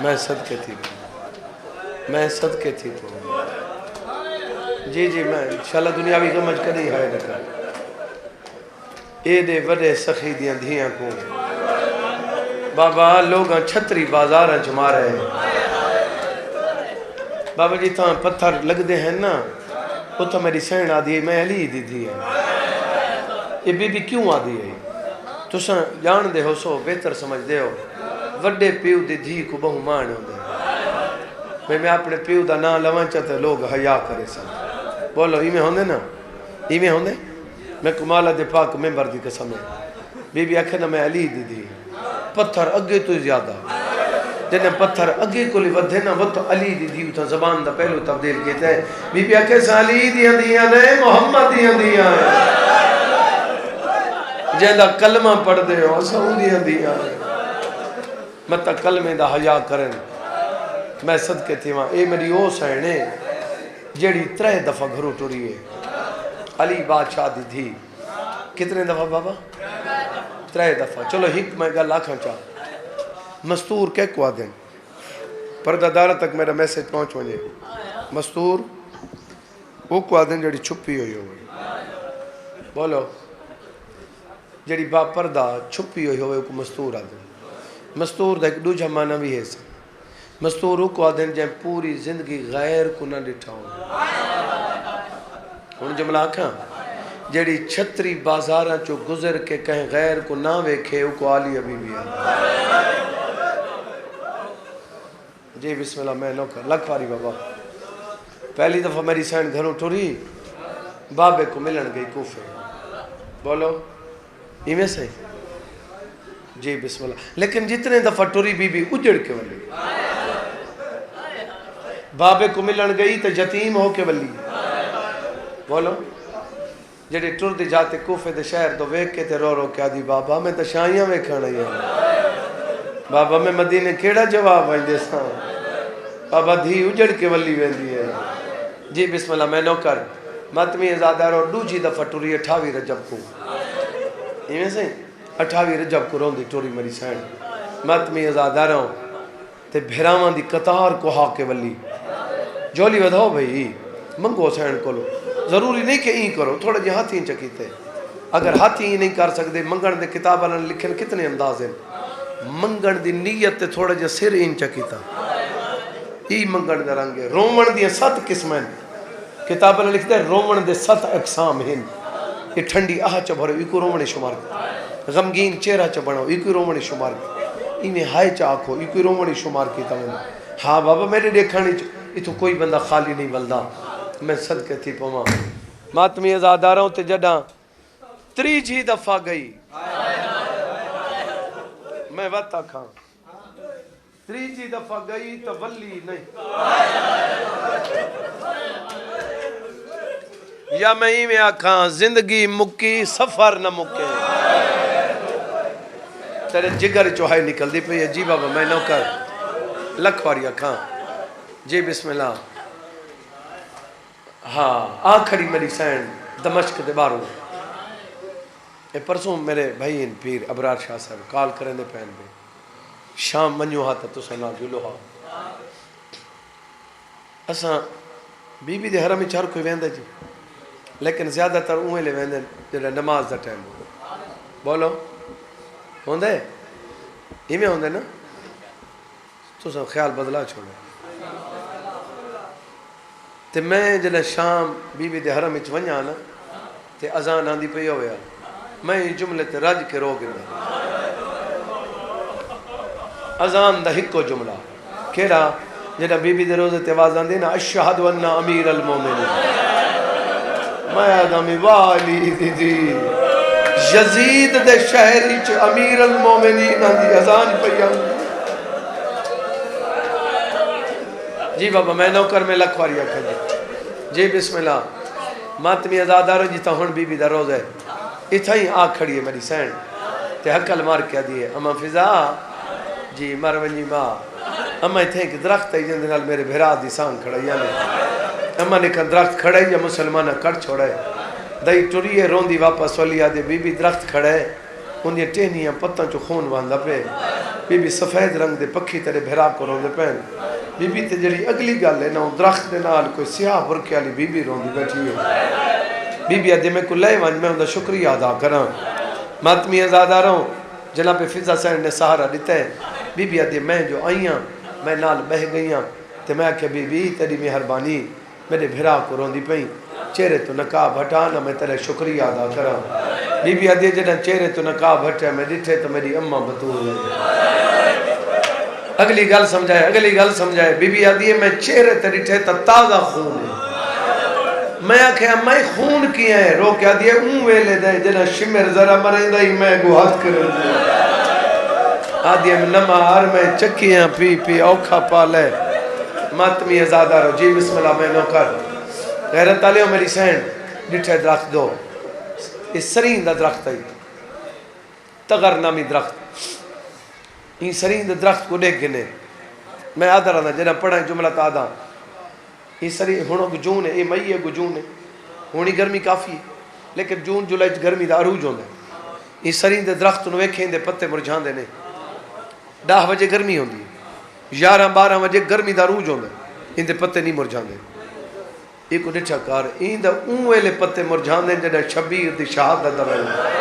میں صدقے تھی میں صدقے تھی تو جی جی میں انشاءاللہ دنیاوی غمج کدی ہے نہ کر اے دے وڈے سخی دیاں دھیاں کو بابا لوگاں چھتری بازاراں چ مارے بابا جی تاں پتھر لگ دے ہیں نا وہ تو میری سین آدھی ہے میں علی دی دی ہے یہ بی بی کیوں آدھی ہے تساں جان دے ہو سو بہتر سمجھ دے ہو وڈے پیو دی دھی کو بہو مان ہو دے میں اپنے پیو دا نام لواں چاہتے لوگ حیا کرے سن بولو ایمیں ہوندے نا ایمیں ہوندے میں کمالہ دے پاک ممبر دی قسم ہے بی بی آکھے نا میں علی دی دی پتھر اگے تو زیادہ جنہیں پتھر اگے کو لی ودھے نا وہ تو علی دی دی تا زبان دا پہلو تبدیل کیتا ہے بی بی آکھے سا علی دیاں دیاں نے محمد دیاں دیاں ہیں جہاں کلمہ پڑھ دے ہو سعودیاں دیاں ہیں مطلب کلمے دا حیا کرن میں صدقے تھی وہاں اے میری او سہنے جیڑی 3 دفعہ گھروں ٹوری ہے علی بادشاہ دی تھی کتنے دفعہ بابا 3 دفعہ چلو ہک میں گل آکھاں چاہ مستور کہہ کو آدھیں پردہ دارہ تک میرا میسیج پہنچ ہوئے مستور وہ کو آدھیں جیڑی چھپی ہوئی ہوئی بولو جیڑی با پردہ چھپی ہوئی ہوئی کو مستور آدھیں مستور دا ایک دو جمانہ بھی ہے سا مستور کو آدھیں جائیں پوری زندگی غیر کو نہ ڈٹھا ہوں ان جملہ آکھاں جیڑی چھتری بازاراں چو گزر کے کہیں غیر کو نہ ویکھے وہ کو آلی ابھی بھی ہے جی بسم اللہ میں نوکر لکھواری بابا پہلی دفعہ میری سین گھروں ٹوری بابے کو ملن گئی کوفے بولو ایمیں سے جی بسم اللہ لیکن جتنے دفعہ ٹوری بی بی اجڑ کے ولی بابے کو ملن گئی تو یتیم ہو کے ولی بولو جڑے ٹر دی جاتے کوفے دے شہر دو ویک کے تے رو رو کیا دی بابا میں تو شاہیاں ویکھانا ہی ہے بابا میں مدینے کیڑا جواب آئی دے ساں بابا دھی اجڑ کے ولی ویندی ہے جی بسم اللہ میں نوکر ماتمی ازادار اور دوجی دفعہ ٹوری 28 رجب کو ایمیں سے 28 رجب کو رون دی ٹوری مری سین ماتمی ازادار ہوں تے بھیرامان دی قطار کو ہا کے ولی جولی ودھاؤ بھئی منگو سین کو لو ضروری نہیں کہ این کرو تھوڑا جی ہاتھی چکیتے اگر ہاتھی نہیں کر سکتے منگن دے کتاب نے لکھن کتنے انداز ہیں منگن دی نیت تے تھوڑا جی سر این چکیتا ای منگن دے رنگے رومن دی 7 قسمیں کتاب نے لکھتے ہیں رومن دے 7 اقسام ہیں یہ ٹھنڈی آہ چبھرو ایکو رومن شمار غمگین چہرہ چبھرو ایکو رومن شمار ایمیں ہائے چاکو ایکو رومن شمار کیتا میں ہاں بابا میرے دیکھانی یہ تو کوئی بندہ خالی نہیں بلدا میں صدقے تھی پوما ماتمی ازاداراں تے جڑاں 3 دفعہ گئی میں وقت آکھاں 3 دفعہ گئی تو ولی نہیں یا میں ہی میں آکھاں زندگی مکی سفر نہ مکے تیرے جگر چوہائی نکل دی پہ جی بابا میں نوکر لکھواری آکھاں جی بسم اللہ ہاں آخری میری سین دمشق دے باروں اے پرسوں میرے بھائی ان پیر ابرار شاہ صاحب کال کریں دے پہن بے شام منیو ہاتا تو سنا جلو ہاں اساں بی بی دے حرم چار کوئی ویندے جی لیکن زیادہ تر اوہیں لے ویندے جڑا نماز دا ٹائم بولو ہوندے ہی میں ہوندے نا تو سب خیال بدلا چھوڑو تے میں جنہیں شام بی بی دے حرم اچ ونجا نا تے اذان آندی پئی ہویا میں جملے تے رج کے رو گندا اذان دا ہکو جملہ کیڑا جنہیں بی بی دے روزے تے آواز آندی نا اشہد ان امیر المومنین میں آدمی والی دی یزید دے شہری چ امیر المومنین آندی اذان پئی آندی جی بابا میں نوکر میں لکھواری آکھا جی بسم اللہ ماتمی ازادارو جی تا ہون بی بی دا روز ہے اتھا ہی آ کھڑی ہے میری سین تے حقل مار کیا دیئے اما فضا جی مرونی ماں اما اتھا ایک درخت ہے جن دنال میرے بھرا دی سان کھڑا یعنی اما نے کہا درخت کھڑا ہے یا مسلمانہ کٹ چھوڑا ہے دائی ٹوری ہے روندی واپس والی آدھے بی بی درخت کھڑا ہے انہیں ٹہنیاں پتاں چو خون باندھا پہ بی بی سفید رنگ دے پکھی تیرے بھرا کو روندے پین بی بی تے جڑی اگلی گل ہے نا درخت دے نال کوئی سیاہ برکے والی بی بی روندی بیٹھی ہے بی بی ادے میں کو لے ون میں ان دا شکریہ ادا کراں ماتمی ازادہ رہوں جناب فضا سین نے سہارا دیتا ہے بی بی ادے میں جو آئیاں میں نال بہ گئیاں تے میں کہ بی بی تیری مہربانی میرے بھرا کو روندی پئی چہرے تو نقاب ہٹانا میں تیرے شکریہ ادا کراں بی بی ادے جنہ چہرے تو نقاب ہٹے میں ڈٹھے تو میری اماں بطول ہے اگلی گل سمجھائے بی بی ادے میں چہرے تے ڈٹھے تا تازہ خون ہے میں آکھیا میں خون کیا ہے رو کیا دیئے اون ویلے دے جنہ شمر ذرا مرین دائی میں گوہت کرن دے آدھے میں نمار میں چکیاں پی اوکھا پالے ماتمی ازادہ رو جی بسم اللہ میں نوکر غیرت آلے ہو میری سینڈ ڈٹھے درخت دو اس سرین دا درخت ہے تغر نامی درخت این سرین دا درخت کو دیکھ گنے میں آدھا رہا جنہ پڑھائیں جملہ تا آدھا یہ سرین ہونوں گجون ہے یہ مئی ہے گجون ہے ہونی گرمی کافی ہے لیکن جون جولائی گرمی دا عروج ہوندے یہ سرین دے درخت انہوں کھین دے پتے مرجھان دے نے 10 بجے گرمی ہوندی 11-12 بجے گرمی دا عروج ہوندے ان دے پتے نہیں مرجھان دے ایک کو نٹھا کار این دا اون ویلے پتے مرجھان دے جنہ شبیر دی شہادت دا ویلے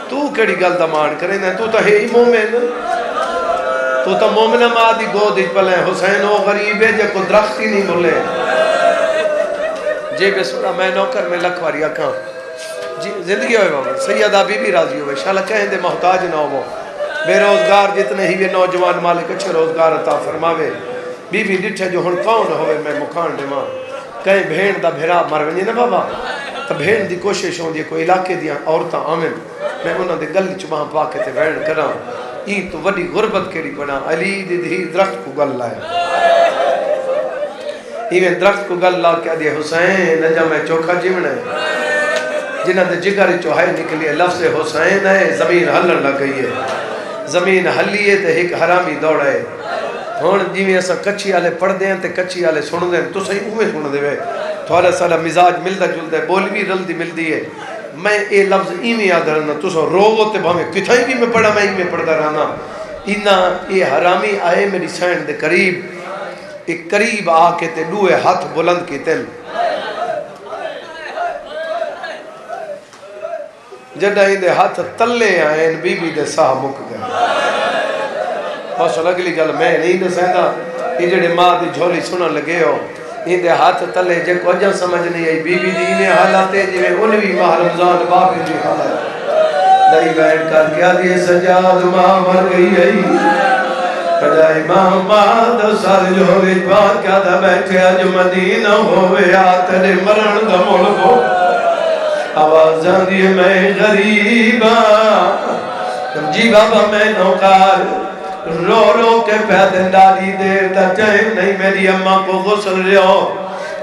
تو کڑی گل دا مان کریں تو تا ہے ہی مومن تو تا مومن ماں دی گود اچ پلے حسین او غریب ہے جے کو درخت ہی نہیں ملے جے بسم اللہ میں نوکر میں لکھواری اکھاں جی زندگی ہوئے بابا سیدہ بی بی راضی ہوئے شاءاللہ کہیں دے محتاج نہ ہو بے روزگار جتنے ہی وہ نوجوان مالک اچھے روزگار عطا فرماوے بی بی ڈٹھے جو ہن کون ہوئے میں مکان دے ماں کہیں بھین دا بھیرا مر ونجے نا بابا تو بھین دی کوشش ہوندی ہے کوئی علاقے دیاں عورتاں آمن میں انہاں دے گل چ وہاں پاکے تے وین کراں ای تو وڈی غربت کیڑی بنا علی دی دھی درخت کو گل لائے ایویں درخت کو گل لا کے دے حسین نجا میں چوکھا جیونا ہے جنہ دے جگر چوہائے نکلی ہے لفظ حسین ہے زمین ہلن لگ گئی ہے زمین ہلیے تے ایک حرامی دوڑا ہے ہون جیویں ایسا کچھی آلے پڑھ دیں تے کچھی آلے سن دیں تو صحیح اوہ سن دے وے تھوڑا سارا مزاج ملدا جلدا ہے بول بھی رل دی ملدی ہے میں اے لفظ ایویں یاد رہنا تو سو رو تے بھاویں کتھائی بھی میں پڑھا میں ایویں پڑھدا رہنا اینا اے حرامی آئے میری سینڈ دے قریب ایک قریب آ کے تے دوئے ہاتھ بلند کی تل جڑا ہی دے ہاتھ تلے آئین بی بی دے ساہ مک گئے بس اگلی گل میں نہیں دے سہدا یہ جڑے ماں دی جھولی سنن لگے ہو یہ دے ہاتھ تلے جے کو اجا سمجھ نہیں آئی بی بی دی انہیں حالات ہے جویں انوی ماہ رمضان بابی دی حالات دائی بین کر گیا دی سجاد ماں مر گئی ہے کجائی محمد سر جو وچ بات کیا دا بیٹھے اج مدینہ ہوئے آتنے مرن دا ملکو آوازاں دی میں غریبا جی بابا میں نوکار رو رو کے پیدن ڈالی دیر تا چین نہیں میری اماں کو غسل لیو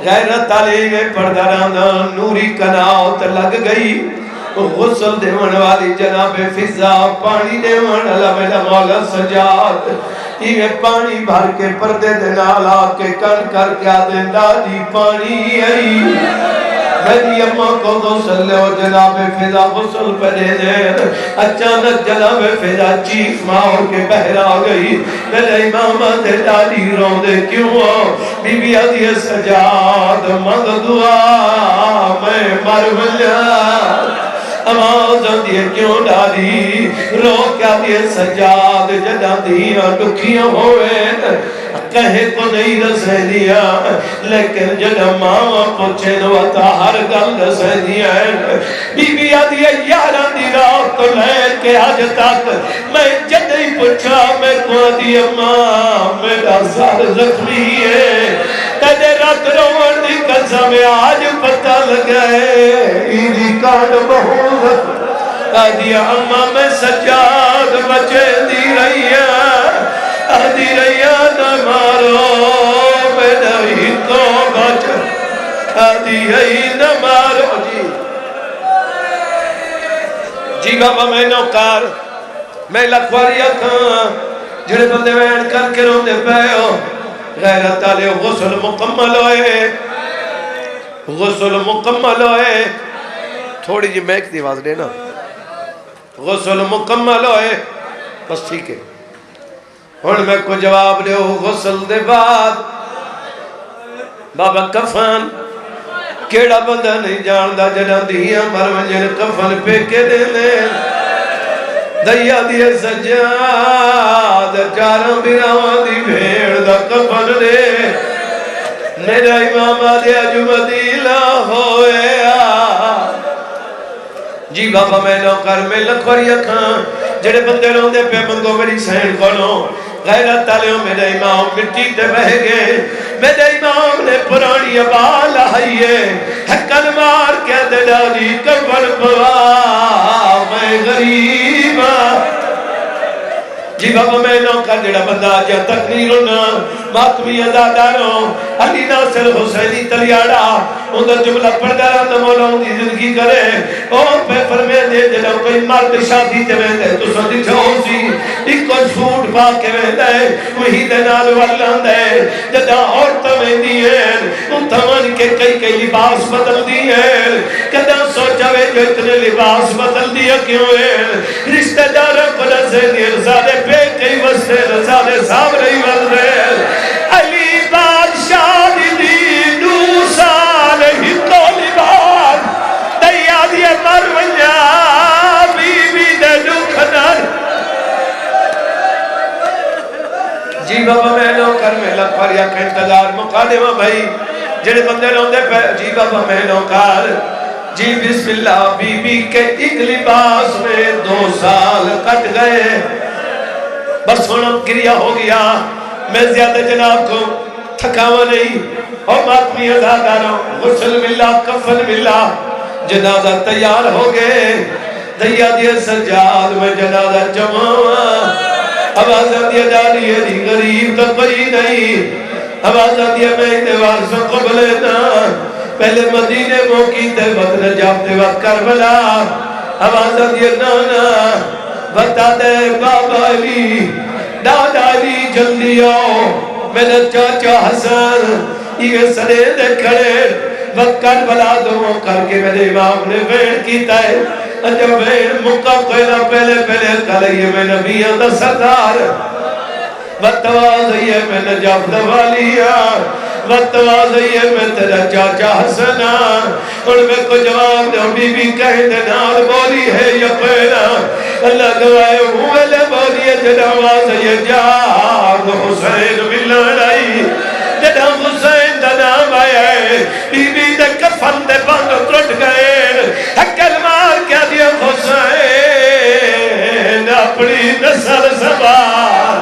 غیرت تعلیم پردہ راندہ نوری کناوت لگ گئی غسل دیون والی جناب فضا پانی دیون اللہ میرا مولا سجاد یہ پانی بھر کے پردے دنالا کے کن کر کے آدھیں دادی پانی آئی میری اماں کو غسل لے اور جناب فضا غسل پہ دے دے اچانک جناب فضا چیخ ماں کے بہرا گئی میرے امامہ دے ڈالی رون دے کیوں بی بی عدی سجاد مند دعا میں مر ملیا آواز دیئے کیوں ڈالی رو کیا دیئے سجاد جدہ دیاں دکھیاں ہوئے کہے کو نہیں رسے دیا لیکن جدہ ماں پوچھے نواتا ہر گل رسے دیا بی بی آدھی یاران دی رات تو لے کے آج تک میں جدہ ہی پوچھا میں کو آدھی ماں میرا سار زخمی ہے تجھے رات روان دی قسم آج پتہ لگائے ایدی کارڈ بہت آدھی اماں میں سجاد بچے دی رہی ہے آدھی رہیا نہ مارو میں نہیں تو بچ آدھی رہی نہ مارو جی بابا میں نوکار میں لکھواری اکھاں جڑے بندے وین کر کے روندے پے ہو غیرت آلے غسل مکمل ہوئے تھوڑی جی میک دی آواز دینا غسل مکمل ہوئے بس ٹھیک ہے ہن میں کو جواب دیو غسل دے بعد بابا کفن کیڑا بندہ نہیں جاندا جڑا دیاں مر ونجن کفن پہ کے دے لے دیا دیے سجاد چاراں براواں دی بھیڑ دا کفن دے میرا امام آدھے جمدیلا ہویا جی بابا میں نوکر میں لکھوری اکھاں جڑے بندے روندے پہ منگو میری سین کھولو غیرت تالیوں میرے امام مٹی تے بہ گئے میرے امام نے پرانی ابال آئیے حکل مار کے دلالی کفن پوا میں غریب جی بابا میں نوکر جڑا بندہ آجا تقریرنا ماتمی ازاداروں علی ناصر حسینی تلیاڑا اندر جملہ پردارہ نمولا ان کی زندگی کرے اور پہ فرمے دے جڑا کوئی مرد شادی تے میں دے تو سندی چھوڑ سی ایک کو سوٹ پا کے میں دے وہی دے نال والان دے جڑا عورتہ میں دیئے ان تمن کے کئی لباس بدل دیئے کدہ سوچا وے جو اتنے لباس بدل دیا کیوں ہے رشتہ دارہ کو نسے دیر زادے پہ کئی وستے رسالے صاحب رہی وزرے علی بادشاہ دی دو سال ہی تو لباس دیا دیے مرونیا بی بی دے دکھنر جی بابا میں نوکر میں لکھواریا کا انتظار مقادمہ بھائی جڑے بندے روندے پہ جی بابا میں نوکر جی بسم اللہ بی بی کے ایک لباس میں 2 سال کٹ گئے بس سونم کریا ہو گیا میں زیادہ جناب کو تھکاوا نہیں اور ماتمی ازاداروں غسل ملا کفن ملا جنازہ تیار ہو گئے دیا دیا سجاد میں جنازہ جمعہ آوازہ دیا جاری ہے دی غریب تو کوئی نہیں آوازہ دیا میں دیوار سے قبلنا پہلے مدینے موکی تے وقت نجاب تے وقت کربلا آوازہ دیا نانا بتا دے بابا علی دادا علی جلدی آؤ میرا چاچا حسن یہ سرے دے کھڑے وقت کربلا دو کر کے میرے امام نے ویڑ کیتا ہے جب ویڑ مکہ کوئلہ پہلے کھلائیے میں نبیان دا سردار وطوازیے میں نجاب دوالیا وطوازیے میں تیرا چاچا حسنا اور میں کو جواب دے بی بی کہیں دے نال بولی ہے یقینا اللہ گوائے ہوئے لے بولی ہے جنوازیے جاد حسین ملنائی جنہ حسین دا نام آیا ہے بی بی دے کفن دے بند ٹوٹ گئے حکل مار کیا دیا حسین اپنی نسل سوار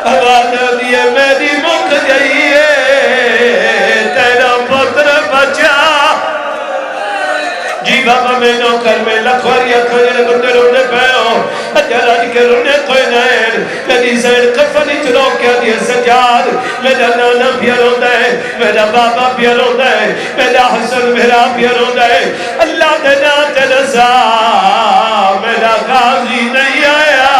آواز دیئے میری مک جائیے تیرا پتر بچا جی بابا میں نوکر میں لکھواری اکھانے بندے رونے پہو اجراج کے رونے کوئی نائن میری سین کفنی چلو کیا دیئے سجاد میرا نانا پیا روندہ ہے میرا بابا پیا روندہ ہے میرا حسن میرا پیا روندہ ہے اللہ دینا تیرسا میرا غازی نہیں آیا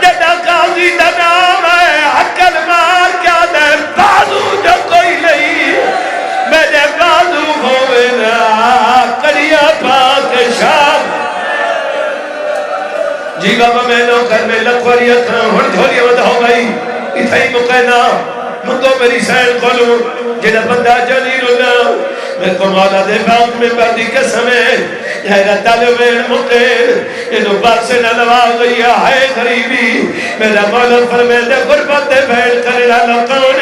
جدا غازی دا نام ہے حکل مار کیا دے بازو جو کوئی نہیں میرے بازو ہوئے نا کریا پاک شام جی بابا میں نوکر میں لکھواری اکھاں ہن دھولی ودہ ہو گئی اتھائی مقینہ منگو میری سین کھولوں جنہ بندہ جلیل اللہ میں کو مولا دے باپ میں بردی قسم ہے حیرت علمین مقین انہوں بات سے نہ لوا گئی ہے غریبی میرا مولا فرمے دے غربت دے بھیڑ کرے لالا کون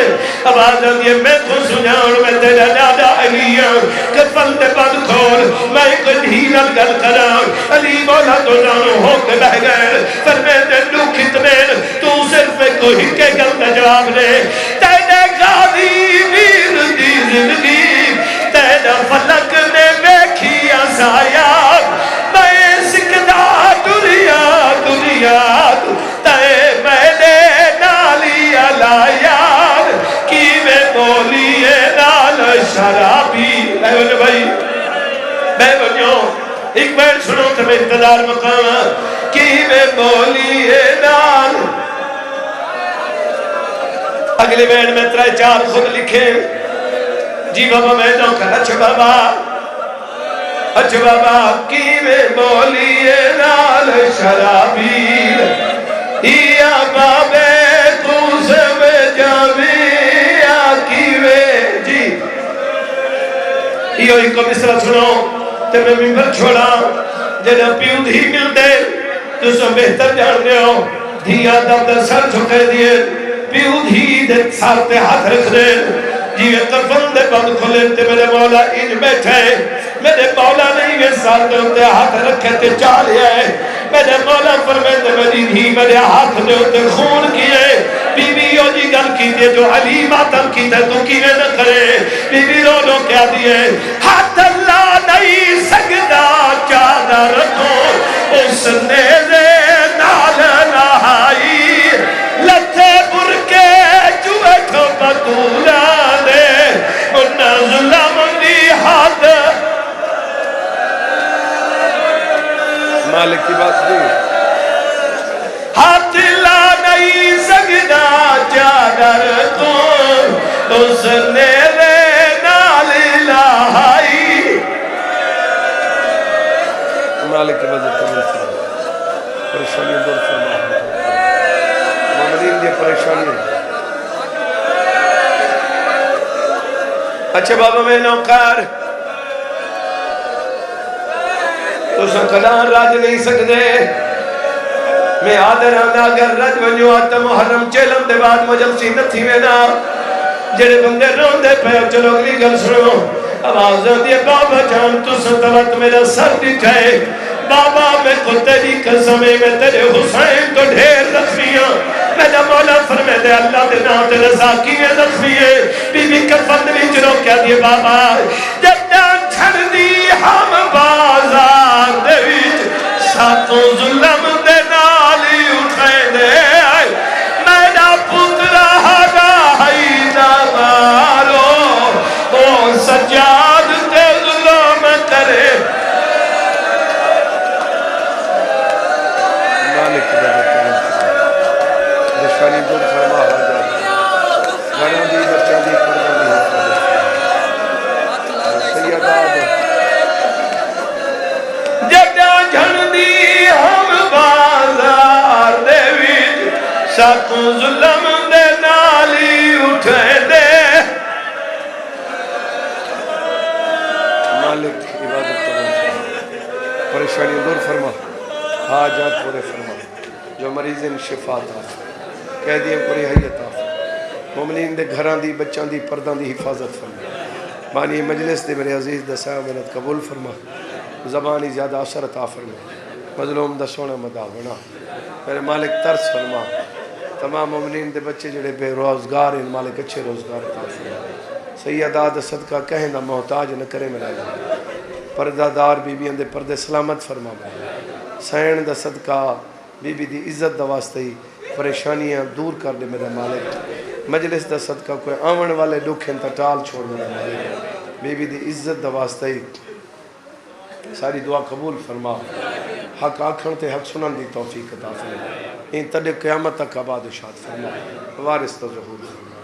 آواز آدھیے میں کو سناؤں میں تیرا دادا علیہ کفن دے بند کھول میں کوئی ڈھیلل گل کراؤں علی مولا تو جانو ہو کے بہ گئے فرمے دے لو کتنین تو صرف کوئی کے گل کا جواب دے تیرے غازی ویر دی زندگی تیرا فلک نے بیکھی آسایا میں سکدہ دنیا تے میں نے نالی علایار کی میں بولی نال شرابی ایوان بھائی میں بنیوں ایک بار سنو تمہیں انتظار مقام کی میں بولی نال اگلے بین میں 3-4 خود لکھے جی بابا میں نوکر اچھا بابا کی میں بولی نال شرابی ای یہ ایک مصرع سنو تے میں ممبر چھوڑا جنہ پیو دھی مل دے تو سو بہتر جان دے ہو دھی آدم در سر جھکے دیے پیو دھی دے سار تے ہاتھ رکھ دے جیوے کفن دے بند کھلے تے میرے مولا ان بیٹھے میرے مولا نہیں یہ سار دے ہوتے ہاتھ رکھے تے چالے آئے میرے مولا فرمیندے میری دھی میرے ہاتھ دے ہوتے خون کیے بی بی یو جی گل کی دے جو علی ماتم کی دے تو کیوے نہ کرے بی بی رو لو کیا دیے ہاتھ اللہ نہیں سکتا چادر کو اس نیزے نال نہائی لتے برکے چوے کھو بطولا دے انہ ظلم دی حد مالک کی بات دی ہاتھ لا نہیں سکتا چادر تو اس نیزے نال نہائی مالک کی بات قبول فرما پریشانی دور فرما مومنین دی پریشانی اچھا بابا میں نوکار تو سنکلان راج نہیں سکتے میں آدھر آنا اگر رج ونجو آتا محرم چیلم دے بعد مجلسی نتھی وینا جڑے بندے رون دے پہ چلو اگلی گل سنو آواز دے بابا جان تو ستوت میرا سر دکھائے بابا میں کو تیری قسمیں میں تیرے حسین تو ڈھیر زخمیاں میرا مولا فرمے دے اللہ دے نام تے رضا کیے زخمیے بی بی کفن بھی چلو کیا دیے بابا جب جان چھڑ دی ہم بازار دے ویچ ساتوں ظلم دے نالی اٹھائے دے میرا پترہ ہائی دامارو او سجاد تے ظلم کرے مالک رشانی دور فرما ہو جائے گھروں دی بچہ دی فرما دی سیداد جگہ جھن دی ہم بازار دے ویچ ساتوں ظلم دے نالی اٹھے دے مالک عبادت پریشانی دور فرما حاجات پورے فرما جو مریضین شفا تا قیدیاں پوری حیت تا مومنین دے گھران دی بچان دی پردان دی حفاظت فرما بانی مجلس دے میرے عزیز دا سایہ منت قبول فرما زبانی زیادہ اثر عطا فرما مظلوم دا سونا مدا بنا میرے مالک ترس فرما تمام مومنین دے بچے جڑے بے روزگار ان مالک اچھے روزگار عطا فرما سیدہ دا صدقہ کہیں دا محتاج نہ کرے میرا پردہ دار بی بی اندے پردے سلامت فرما سین دا صدقہ بی بی دی عزت دا واسطے پریشانیاں دور کر دے میرا مالک مجلس دا صدقہ کوئی آمن والے دکھیں تا ٹال چھوڑ میرا مالک بی بی دی عزت دا واسطے ساری دعا قبول فرما حق آکھن تے حق سنن دی توفیق عطا فرما ان تڑے قیامت تک آباد اشاد فرما وارث تو ظہور فرما